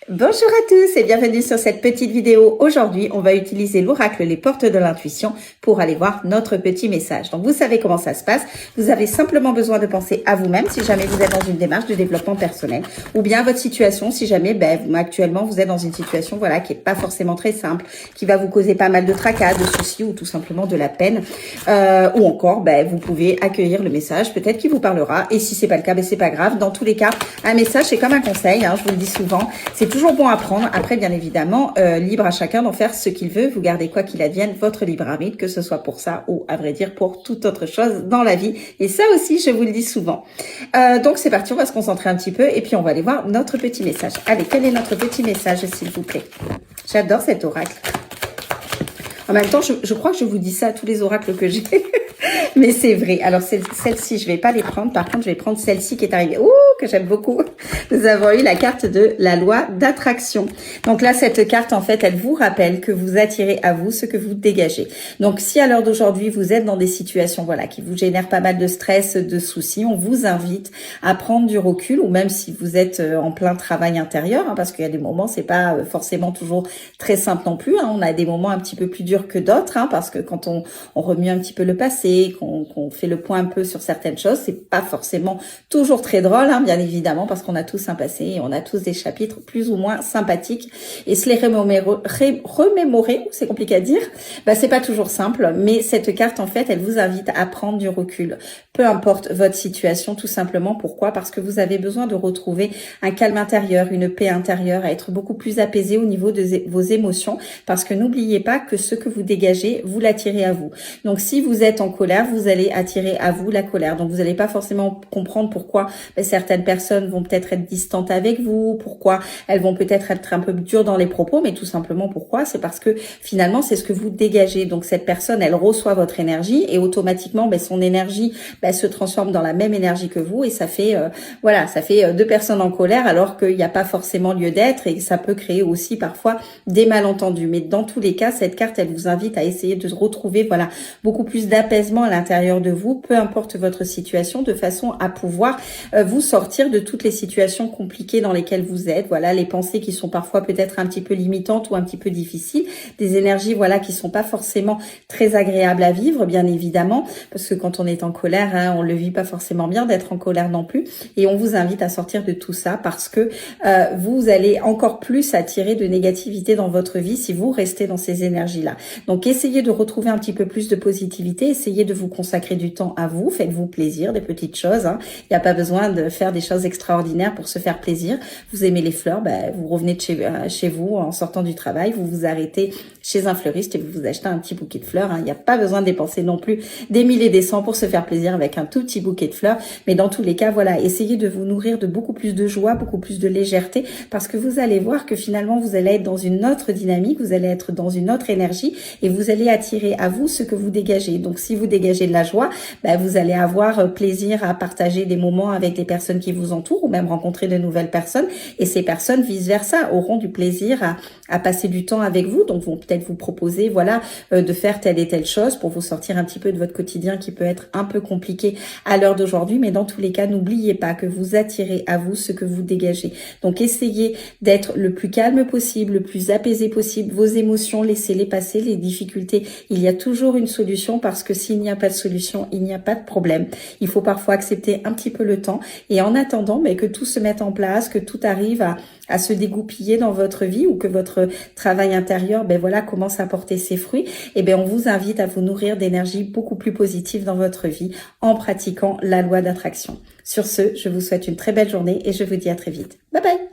Bonjour à tous et bienvenue sur cette petite vidéo. Aujourd'hui, on va utiliser l'oracle Les Portes de l'Intuition pour aller voir notre petit message. Donc, vous savez comment ça se passe. Vous avez simplement besoin de penser à vous-même si jamais vous êtes dans une démarche de développement personnel ou bien votre situation si jamais, actuellement, vous êtes dans une situation, voilà, qui est pas forcément très simple, qui va vous causer pas mal de tracas, de soucis ou tout simplement de la peine. Ou encore, vous pouvez accueillir le message, peut-être qu'il vous parlera. Et si c'est pas le cas, c'est pas grave. Dans tous les cas, un message, c'est comme un conseil, je vous le dis souvent. C'est toujours bon à prendre. Après, bien évidemment, libre à chacun d'en faire ce qu'il veut. Vous gardez quoi qu'il advienne, votre libre arbitre, que ce soit pour ça ou, à vrai dire, pour toute autre chose dans la vie. Et ça aussi, je vous le dis souvent. Donc, c'est parti. On va se concentrer un petit peu et puis on va aller voir notre petit message. Allez, quel est notre petit message, s'il vous plaît? J'adore cet oracle. En même temps, je crois que je vous dis ça à tous les oracles que j'ai. Mais c'est vrai. Alors, celle-ci, je vais pas les prendre. Par contre, je vais prendre celle-ci qui est arrivée. Ouh, que j'aime beaucoup. Nous avons eu la carte de la loi d'attraction. Donc là, cette carte, en fait, elle vous rappelle que vous attirez à vous ce que vous dégagez. Donc, si à l'heure d'aujourd'hui, vous êtes dans des situations, voilà, qui vous génèrent pas mal de stress, de soucis, on vous invite à prendre du recul, ou même si vous êtes en plein travail intérieur, parce qu'il y a des moments, c'est pas forcément toujours très simple non plus. On a des moments un petit peu plus durs que d'autres, parce que quand on remue un petit peu le passé, qu'on fait le point un peu sur certaines choses, c'est pas forcément toujours très drôle, bien évidemment, parce qu'on a tous un passé et on a tous des chapitres plus ou moins sympathiques, et se les remémorer, c'est compliqué à dire, c'est pas toujours simple, mais cette carte, en fait, elle vous invite à prendre du recul, peu importe votre situation, tout simplement. Pourquoi? Parce que vous avez besoin de retrouver un calme intérieur, une paix intérieure, à être beaucoup plus apaisé au niveau de vos émotions, parce que n'oubliez pas que ce que vous dégagez, vous l'attirez à vous. Donc, si vous êtes en colère, vous allez attirer à vous la colère. Donc, vous n'allez pas forcément comprendre pourquoi certaines personnes vont peut-être être distantes avec vous, pourquoi elles vont peut-être être un peu dures dans les propos, mais tout simplement pourquoi? C'est parce que finalement, c'est ce que vous dégagez. Donc, cette personne, elle reçoit votre énergie et automatiquement, son énergie se transforme dans la même énergie que vous, et ça fait, ça fait deux personnes en colère alors qu'il n'y a pas forcément lieu d'être, et ça peut créer aussi parfois des malentendus. Mais dans tous les cas, cette carte, elle vous invite à essayer de retrouver, beaucoup plus d'apaisement à l'intérieur de vous, peu importe votre situation, de façon à pouvoir vous sortir de toutes les situations compliquées dans lesquelles vous êtes. Voilà, les pensées qui sont parfois peut-être un petit peu limitantes ou un petit peu difficiles, des énergies, qui sont pas forcément très agréables à vivre, bien évidemment, parce que quand on est en colère, on le vit pas forcément bien d'être en colère non plus. Et on vous invite à sortir de tout ça, parce que vous allez encore plus attirer de négativité dans votre vie si vous restez dans ces énergies-là. Donc, essayez de retrouver un petit peu plus de positivité, essayez de vous consacrer du temps à vous, faites-vous plaisir, des petites choses. Il n'y a pas besoin de faire des choses extraordinaires pour se faire plaisir. Vous aimez les fleurs, vous revenez de chez vous en sortant du travail, vous vous arrêtez chez un fleuriste et vous vous achetez un petit bouquet de fleurs. Il n'y a pas besoin de dépenser non plus des milliers et des cents pour se faire plaisir avec un tout petit bouquet de fleurs. Mais dans tous les cas, essayez de vous nourrir de beaucoup plus de joie, beaucoup plus de légèreté, parce que vous allez voir que finalement, vous allez être dans une autre dynamique, vous allez être dans une autre énergie, et vous allez attirer à vous ce que vous dégagez. Donc, si vous dégagez de la joie, vous allez avoir plaisir à partager des moments avec les personnes qui vous entourent, ou même rencontrer de nouvelles personnes, et ces personnes, vice-versa, auront du plaisir à passer du temps avec vous. Donc, vont peut-être vous proposer, de faire telle et telle chose pour vous sortir un petit peu de votre quotidien qui peut être un peu compliqué à l'heure d'aujourd'hui. Mais dans tous les cas, n'oubliez pas que vous attirez à vous ce que vous dégagez. Donc, essayez d'être le plus calme possible, le plus apaisé possible. Vos émotions, laissez-les passer. Les difficultés, il y a toujours une solution, parce que s'il n'y a pas de solution, il n'y a pas de problème. Il faut parfois accepter un petit peu le temps, et en attendant que tout se mette en place, que tout arrive à se dégoupiller dans votre vie, ou que votre travail intérieur commence à porter ses fruits, on vous invite à vous nourrir d'énergie beaucoup plus positive dans votre vie en pratiquant la loi d'attraction. Sur ce, je vous souhaite une très belle journée et je vous dis à très vite. Bye bye!